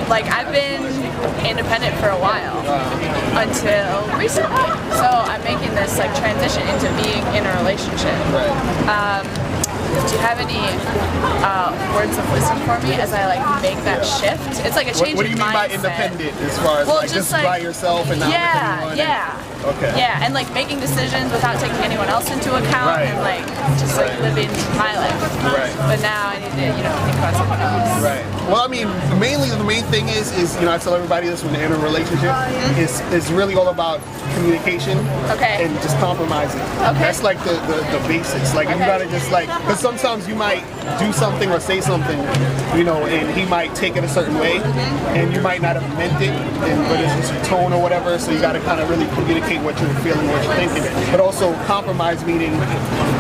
like I've been independent for a while until recently. So I'm making this like transition into being in a relationship. Do you have any words of wisdom for me as I like make that shift? It's like a change in mindset. What do you mean by independent as far as like just by yourself and not with anyone? Okay. Yeah, and like making decisions without taking anyone else into account and like just like living my life. But now I need to, you know, think about someone else. Well, I mean, mainly the main thing is you know, I tell everybody this when they're in a relationship is really all about communication and just compromising. That's like the basics. Like you gotta just like, because sometimes you might do something or say something, you know, and he might take it a certain way, and you might not have meant it, but it's just your tone or whatever. So you gotta kind of really communicate what you're feeling, what you're thinking. But also compromise, meaning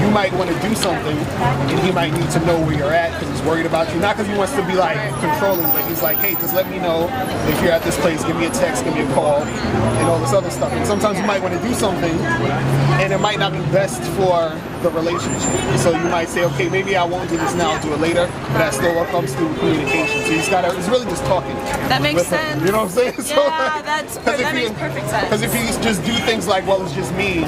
you might want to do something, and he might need to know where you're at because he's worried about you. Not because he wants to be like controlling, but he's like, hey, just let me know if you're at this place. Give me a text, give me a call, and all this other stuff. And sometimes you might want to do something, and it might not be best for the relationship. So you might say, okay, maybe I won't do this now, I'll do it later. But that still comes through communication. So you just gotta, it's really just talking. That makes sense. You know what I'm saying? Yeah, that makes perfect sense. Because if you just do things like, well, it's just me,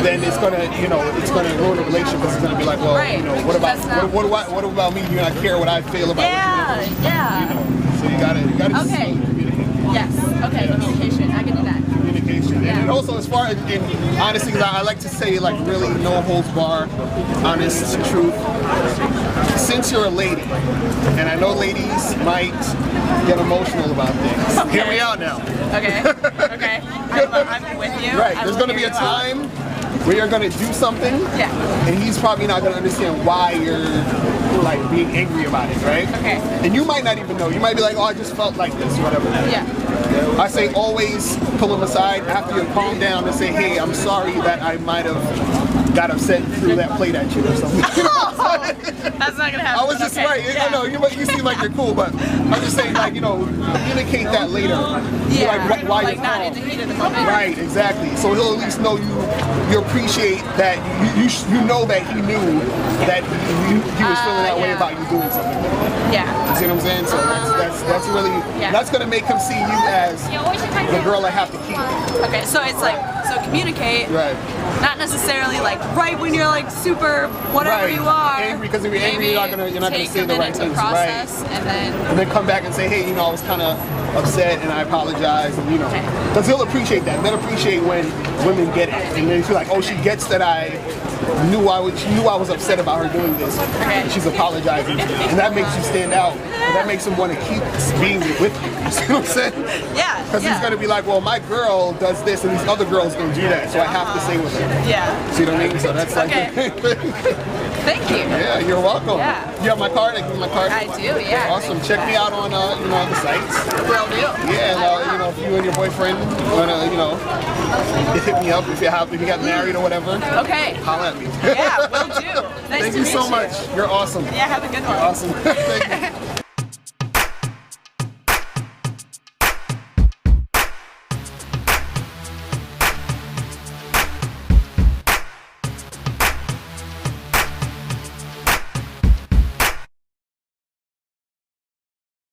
then it's gonna, you know, it's gonna ruin the relationship. Because it's gonna be like, well, you know, what about me? Do you not care what I feel about? Yeah. You know? So you gotta okay. communicate. Yes. Okay. Communication. I can do that. Communication. And also, as far as honestly, I like to say like really no holds bar, honest truth. Since you're a lady, and I know ladies might get emotional about things. Hear me out now. Okay. I'm with you. Right. There's going to be a time where you're going to do something, and he's probably not going to understand why you're like being angry about it, right? Okay. And you might not even know. You might be like, oh, I just felt like this, whatever. Yeah. I say always pull him aside after you calm down and say, hey, I'm sorry that I might have got upset and threw that plate at you or something. That's not gonna happen. I was just right. I know you seem like you're cool, but I'm just saying, like, you know, communicate that later. Yeah. Like why like you're not calm. in the heat of the moment. Right. Exactly. So he'll at least know you appreciate that you know that he knew that he was feeling that way about you doing something. Yeah. You see what I'm saying? So that's really that's gonna make him see you as the girl I have to keep. Okay. So it's like communicate. Right. Not necessarily like right when you're like super whatever you are. Angry, because if you're angry, you're not gonna say the right things. Process, right. And then come back and say, hey, you know, I was kind of upset and I apologize, and you know, because he'll appreciate that. They'll appreciate when women get it, and they feel like, oh, she gets that she knew I was upset about her doing this, and she's apologizing, and that makes you stand out, and that makes him want to keep being with you. You see what I'm saying? Yeah. Because he's gonna be like, well, my girl does this, and these other girls don't do that, so I have to stay with her. Yeah. See what I mean? So that's like. Thank you. Yeah, you're welcome. Yeah. You have my card? I give you my card? I do, yeah. Awesome. Check me out on you know, the sites. Will do. Yeah, and you know, if you and your boyfriend wanna, you know, hit me up if you got married or whatever. Okay. Holla at me. Yeah, will do. Nice Thank to you meet so much. You're awesome. Yeah, have a good one. Awesome. Thank you.